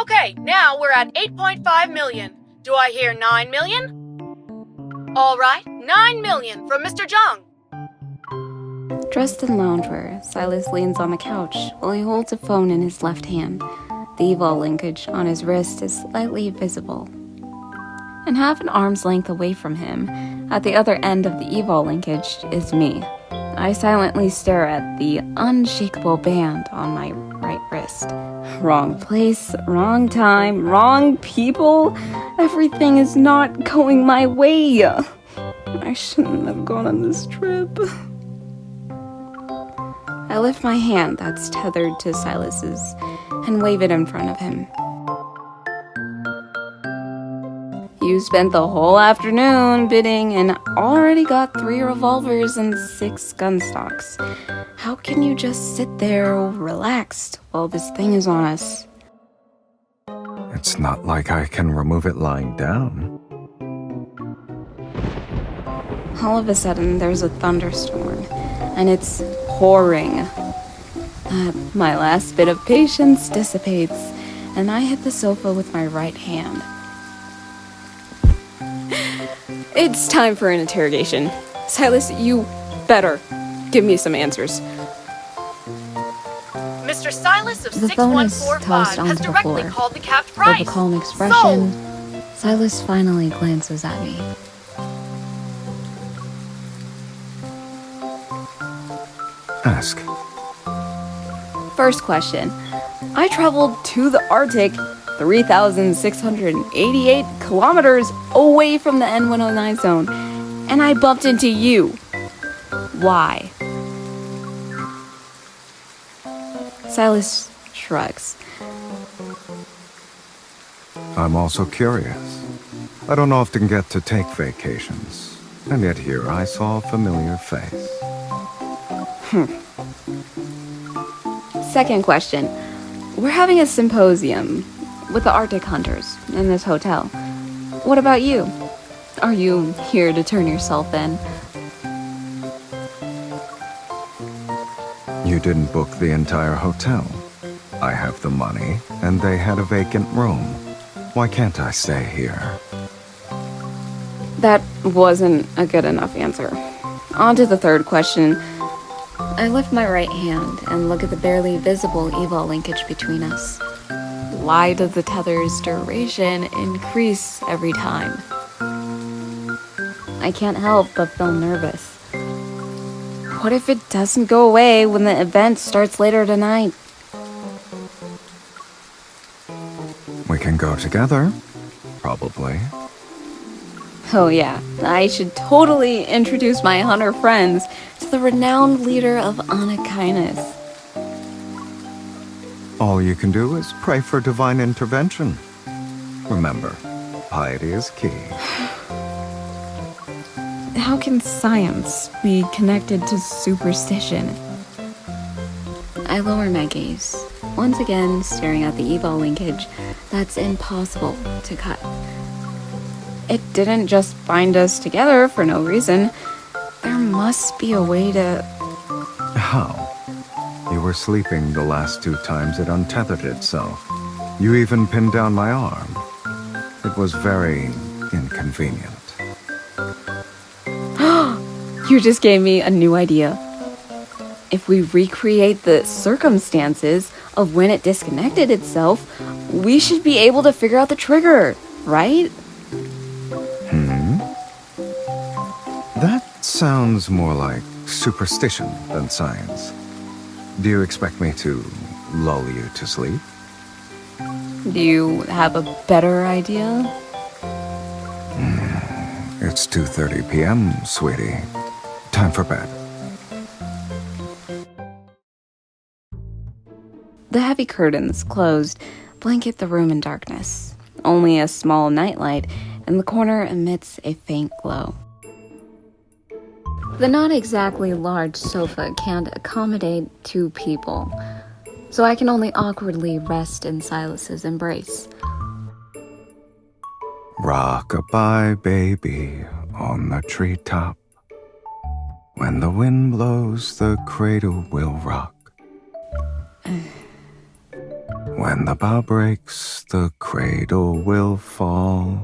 Okay, now we're at 8.5 million. Do I hear 9 million? All right, 9 million from Mr. Jung. Dressed in loungewear, Sylus leans on the couch while he holds a phone in his left hand. The EVOL linkage on his wrist is slightly visible. And half an arm's length away from him, at the other end of the EVOL linkage, is me. I silently stare at the unshakable band on my right wrist. Wrong place, wrong time, wrong people. Everything is not going my way. I shouldn't have gone on this trip. I lift my hand that's tethered to Sylus's and wave it in front of him. You spent the whole afternoon bidding and already got 3 revolvers and 6 gun stocks. How can you just sit there relaxed while this thing is on us? It's not like I can remove it lying down. All of a sudden, there's a thunderstorm, and it's pouring. My last bit of patience dissipates, and I hit the sofa with my right hand. It's time for an interrogation. Sylus, you better give me some answers. Mr. Sylus of The phone is 6145 tossed has onto the directly floor. called the capped With price. a calm expression, Sold. Sylus finally glances at me. Ask. First question. I traveled to the Arctic 3,688 kilometers away from the N109 zone, and I bumped into you. Why? Sylus shrugs. I'm also curious. I don't often get to take vacations, and yet here I saw a familiar face. Second question. We're having a symposium with the Arctic hunters in this hotel. What about you? Are you here to turn yourself in? You didn't book the entire hotel. I have the money, and they had a vacant room. Why can't I stay here? That wasn't a good enough answer. On to the third question. I lift my right hand and look at the barely visible EVOL linkage between us. Why does the tether's duration increase every time? I can't help but feel nervous. What if it doesn't go away when the event starts later tonight? We can go together. Probably. Oh yeah, I should totally introduce my hunter friends to the renowned leader of Anakainis. All you can do is pray for divine intervention. Remember, piety is key. How can science be connected to superstition? I lower my gaze, once again staring at the EVOL linkage that's impossible to cut. It didn't just bind us together for no reason. There must be a way to... How? You were sleeping the last 2 times it untethered itself. You even pinned down my arm. It was very inconvenient. You just gave me a new idea. If we recreate the circumstances of when it disconnected itself, we should be able to figure out the trigger, right? That sounds more like superstition than science. Do you expect me to lull you to sleep? Do you have a better idea? It's 2:30 p.m., sweetie. Time for bed. The heavy curtains, closed, blanket the room in darkness. Only a small nightlight in the corner emits a faint glow. The not exactly large sofa can't accommodate 2 people, so I can only awkwardly rest in Sylus's embrace. Rock-a-bye, baby, on the treetop. When the wind blows, the cradle will rock. When the bough breaks, the cradle will fall.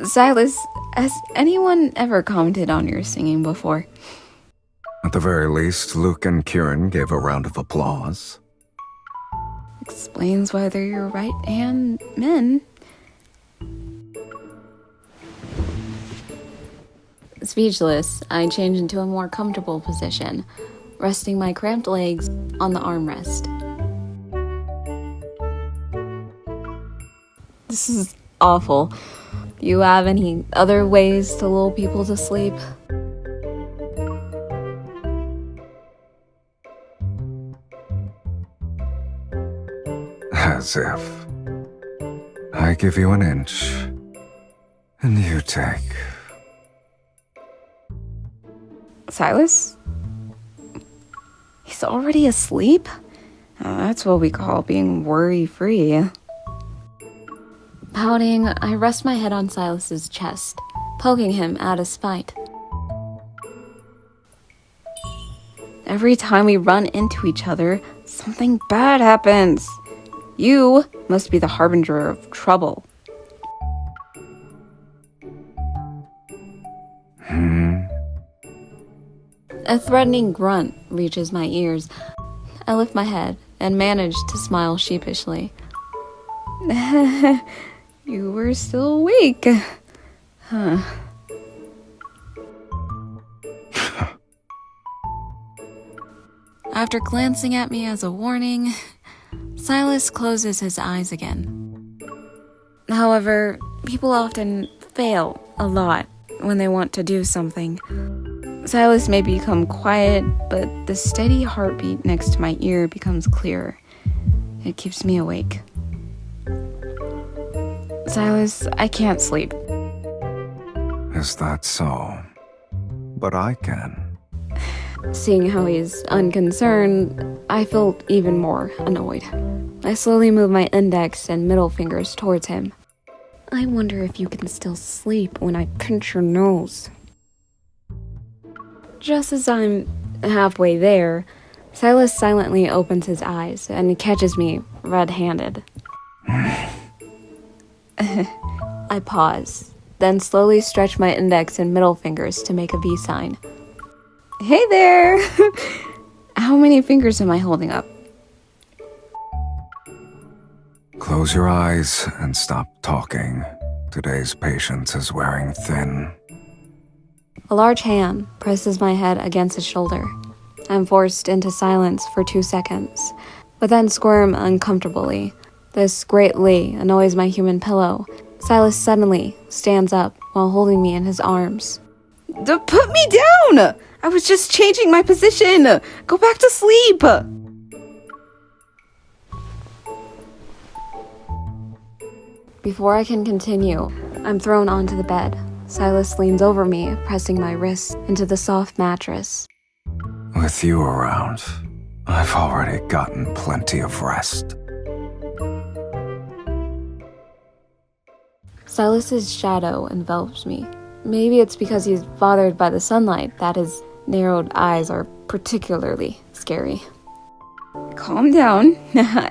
Sylus, has anyone ever commented on your singing before? At the very least, Luke and Kieran gave a round of applause. Explains why they're your right-hand men. Speechless, I change into a more comfortable position, resting my cramped legs on the armrest. This is awful. Do you have any other ways to lull people to sleep? As if. I give you an inch, and you take. Sylus? He's already asleep? That's what we call being worry-free. Pouting, I rest my head on Sylus's chest, poking him out of spite. Every time we run into each other, something bad happens. You must be the harbinger of trouble. A threatening grunt reaches my ears. I lift my head and manage to smile sheepishly. You were still awake. Huh. After glancing at me as a warning, Sylus closes his eyes again. However, people often fail a lot when they want to do something. Sylus may become quiet, but the steady heartbeat next to my ear becomes clearer. It keeps me awake. Sylus, I can't sleep. Is that so? But I can. Seeing how he's unconcerned, I feel even more annoyed. I slowly move my index and middle fingers towards him. I wonder if you can still sleep when I pinch your nose. Just as I'm halfway there, Sylus silently opens his eyes and catches me red-handed. I pause, then slowly stretch my index and middle fingers to make a V sign. Hey there! How many fingers am I holding up? Close your eyes and stop talking. Today's patience is wearing thin. A large hand presses my head against his shoulder. I'm forced into silence for 2 seconds, but then squirm uncomfortably. This greatly annoys my human pillow. Sylus suddenly stands up while holding me in his arms. Put me down! I was just changing my position! Go back to sleep! Before I can continue, I'm thrown onto the bed. Sylus leans over me, pressing my wrists into the soft mattress. With you around, I've already gotten plenty of rest. Sylus's shadow envelops me. Maybe it's because he's bothered by the sunlight that his narrowed eyes are particularly scary. Calm down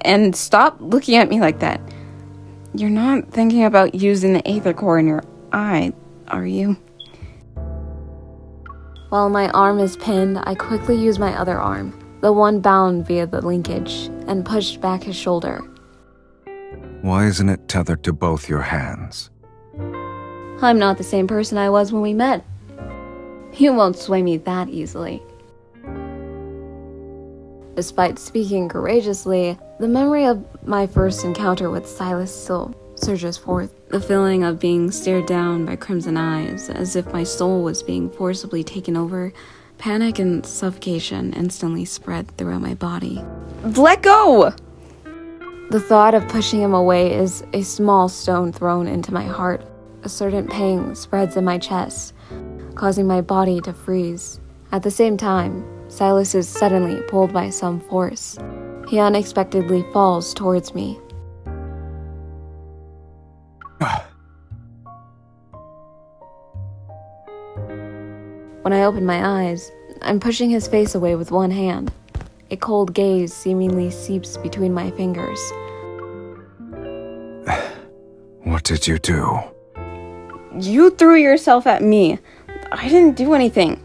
and stop looking at me like that. You're not thinking about using the aether core in your eye, are you? While my arm is pinned, I quickly use my other arm, the one bound via the linkage, and pushed back his shoulder. Why isn't it tethered to both your hands? I'm not the same person I was when we met. You won't sway me that easily. Despite speaking courageously, the memory of my first encounter with Sylus still surges forth. The feeling of being stared down by crimson eyes, as if my soul was being forcibly taken over. Panic and suffocation instantly spread throughout my body. Let go! The thought of pushing him away is a small stone thrown into my heart. A certain pang spreads in my chest, causing my body to freeze. At the same time, Sylus is suddenly pulled by some force. He unexpectedly falls towards me. When I open my eyes, I'm pushing his face away with one hand. A cold gaze seemingly seeps between my fingers. What did you do? You threw yourself at me. I didn't do anything.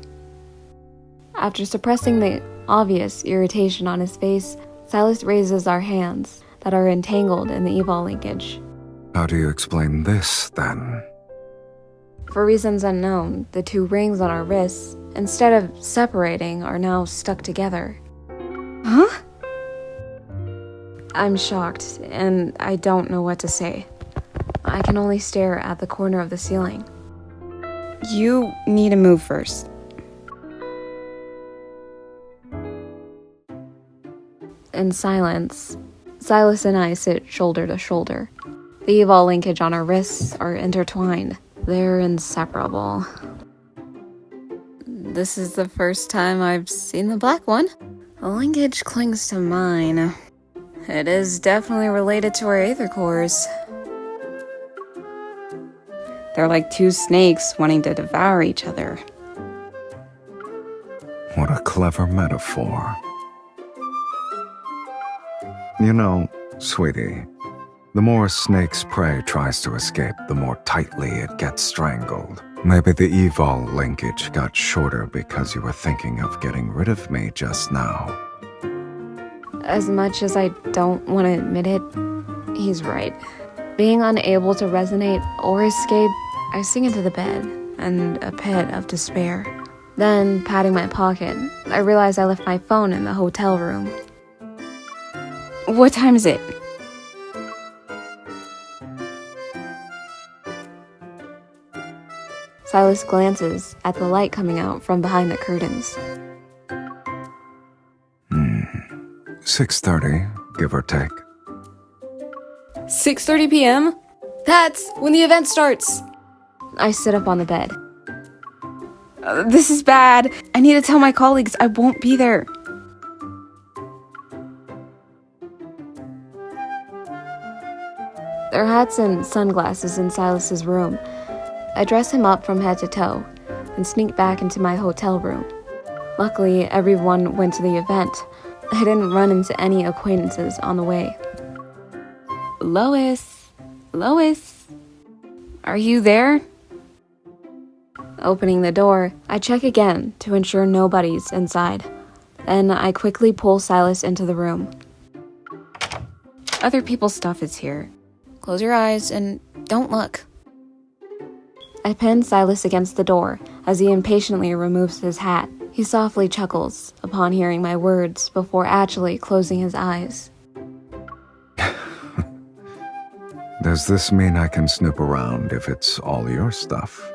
After suppressing the obvious irritation on his face, Sylus raises our hands that are entangled in the evol linkage. How do you explain this, then? For reasons unknown, the two rings on our wrists, instead of separating, are now stuck together. Huh? I'm shocked, and I don't know what to say. I can only stare at the corner of the ceiling. You need to move first. In silence, Sylus and I sit shoulder to shoulder. The evol linkage on our wrists are intertwined. They're inseparable. This is the first time I've seen the black one. The linkage clings to mine. It is definitely related to our aether cores. They're like two snakes wanting to devour each other. What a clever metaphor. You know, sweetie, the more a snake's prey tries to escape, the more tightly it gets strangled. Maybe the evol linkage got shorter because you were thinking of getting rid of me just now. As much as I don't want to admit it, he's right. Being unable to resonate or escape, I sink into the bed and a pit of despair. Then, patting my pocket, I realize I left my phone in the hotel room. What time is it? Sylus glances at the light coming out from behind the curtains. 6:30, give or take. 6:30 p.m.? That's when the event starts! I sit up on the bed. This is bad. I need to tell my colleagues I won't be there. There are hats and sunglasses in Sylus's room. I dress him up from head to toe and sneak back into my hotel room. Luckily, everyone went to the event. I didn't run into any acquaintances on the way. Lois? Lois? Are you there? Opening the door, I check again to ensure nobody's inside. Then I quickly pull Sylus into the room. Other people's stuff is here. Close your eyes and don't look. I pin Sylus against the door as he impatiently removes his hat. He softly chuckles upon hearing my words before actually closing his eyes. Does this mean I can snoop around if it's all your stuff?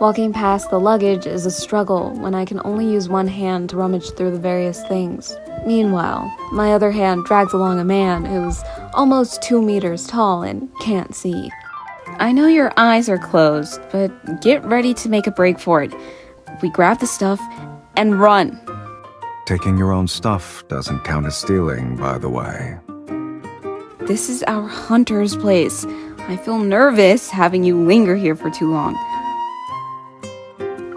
Walking past the luggage is a struggle when I can only use one hand to rummage through the various things. Meanwhile, my other hand drags along a man who's almost 2 meters tall and can't see. I know your eyes are closed, but get ready to make a break for it. We grab the stuff and run. Taking your own stuff doesn't count as stealing, by the way. This is our hunter's place. I feel nervous having you linger here for too long.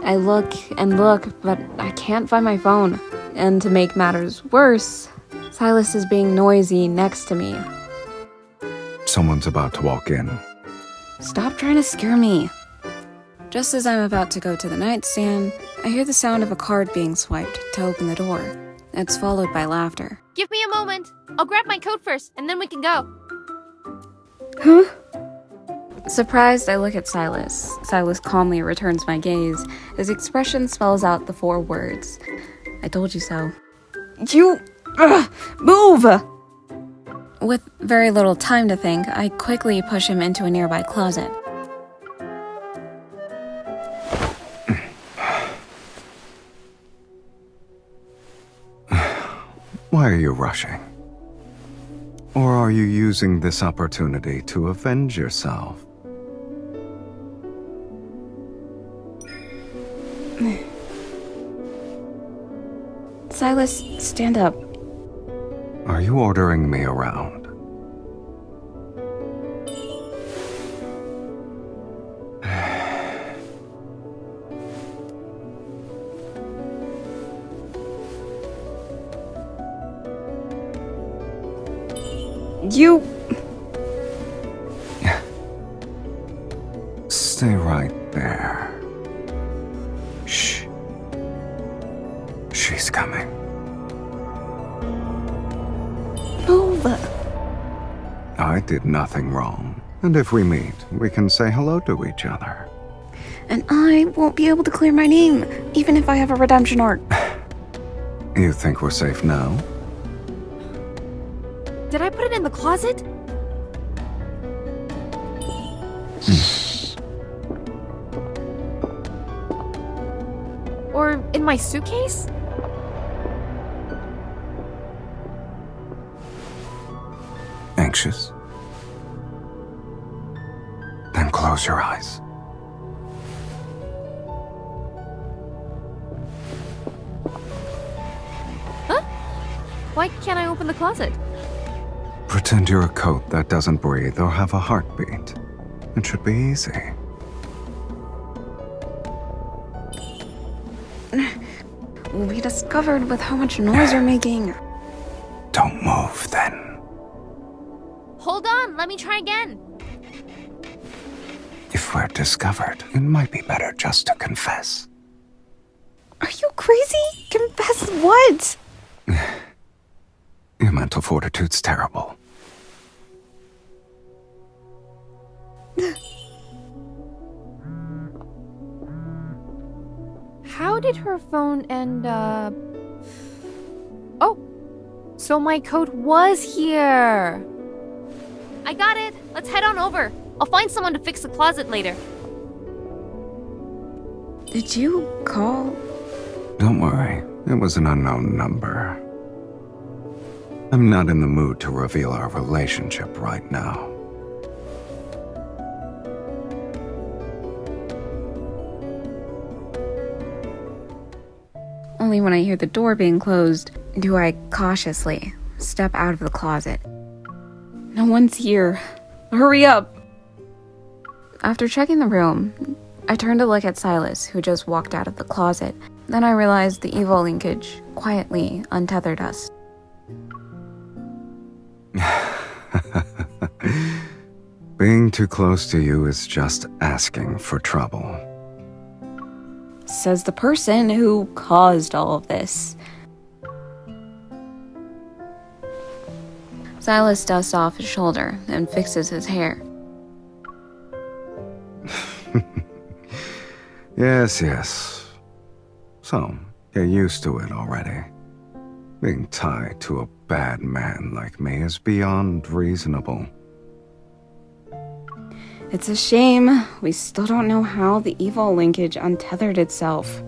I look and look, but I can't find my phone. And to make matters worse, Sylus is being noisy next to me. Someone's about to walk in. Stop trying to scare me. Just as I'm about to go to the nightstand, I hear the sound of a card being swiped to open the door. It's followed by laughter. Give me a moment. I'll grab my coat first, and then we can go. Huh? Surprised, I look at Sylus. Sylus calmly returns my gaze. His expression spells out the 4 words. I told you so. You... move! With very little time to think, I quickly push him into a nearby closet. Why are you rushing? Or are you using this opportunity to avenge yourself? Sylus, stand up. Are you ordering me around? You... Stay right there. Shh. She's coming. Nova. I did nothing wrong. And if we meet, we can say hello to each other. And I won't be able to clear my name, even if I have a redemption arc. You think we're safe now? Did I put it in the closet? Or in my suitcase? Anxious? Then close your eyes. Huh? Why can't I open the closet? Pretend you're a coat that doesn't breathe or have a heartbeat. It should be easy. We'll be discovered with how much noise you're making. Don't move, then. Hold on, let me try again. If we're discovered, it might be better just to confess. Are you crazy? Confess what? Your mental fortitude's terrible. How did her phone end up... Oh! So my coat was here! I got it! Let's head on over. I'll find someone to fix the closet later. Did you call? Don't worry, it was an unknown number. I'm not in the mood to reveal our relationship right now. Only when I hear the door being closed do I cautiously step out of the closet. No one's here. Hurry up! After checking the room, I turned to look at Sylus, who just walked out of the closet. Then I realized the evil linkage quietly untethered us. Being too close to you is just asking for trouble. Says the person who caused all of this. Sylus dusts off his shoulder and fixes his hair. Yes. So, get used to it already. Being tied to a bad man like me is beyond reasonable. It's a shame we still don't know how the evil linkage untethered itself.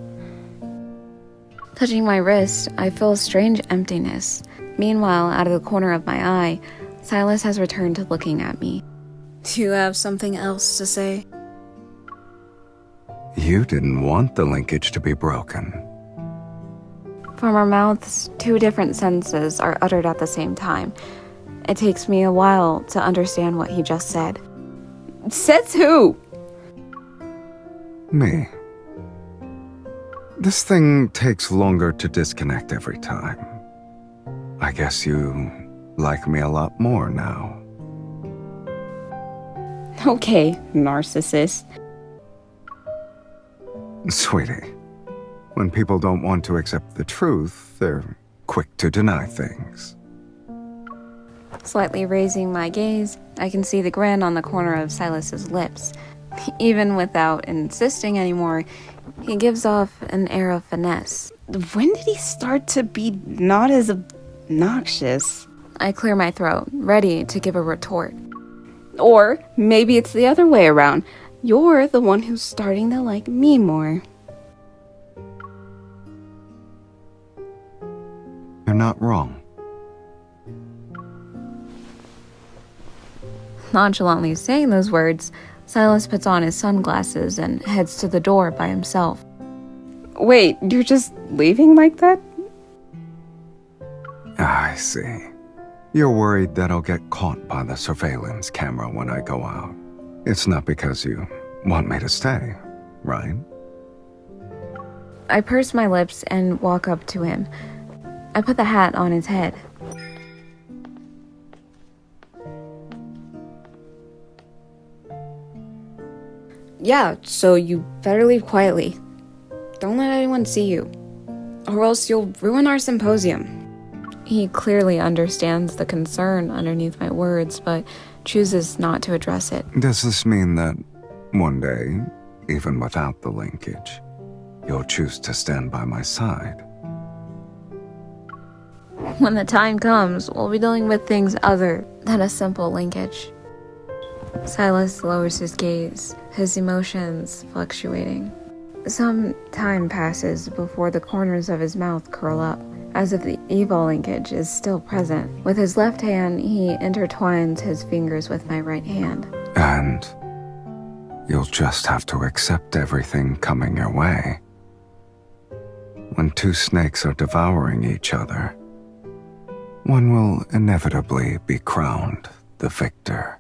Touching my wrist, I feel a strange emptiness. Meanwhile, out of the corner of my eye, Sylus has returned to looking at me. Do you have something else to say? You didn't want the linkage to be broken. From our mouths, two different sentences are uttered at the same time. It takes me a while to understand what he just said. Says who? Me. This thing takes longer to disconnect every time. I guess you like me a lot more now. Okay, narcissist. Sweetie, when people don't want to accept the truth, they're quick to deny things. Slightly raising my gaze, I can see the grin on the corner of Sylus's lips. Even without insisting anymore, he gives off an air of finesse. When did he start to be not as obnoxious? I clear my throat, ready to give a retort. Or maybe it's the other way around. You're the one who's starting to like me more. You're not wrong. Nonchalantly saying those words, Sylus puts on his sunglasses and heads to the door by himself. Wait, you're just leaving like that? I see. You're worried that I'll get caught by the surveillance camera when I go out. It's not because you want me to stay, right? I purse my lips and walk up to him. I put the hat on his head. Yeah, so you better leave quietly. Don't let anyone see you, or else you'll ruin our symposium. He clearly understands the concern underneath my words, but chooses not to address it. Does this mean that one day, even without the linkage, you'll choose to stand by my side? When the time comes, we'll be dealing with things other than a simple linkage. Sylus lowers his gaze, his emotions fluctuating. Some time passes before the corners of his mouth curl up, as if the evil linkage is still present. With his left hand, he intertwines his fingers with my right hand. And you'll just have to accept everything coming your way. When two snakes are devouring each other, one will inevitably be crowned the victor.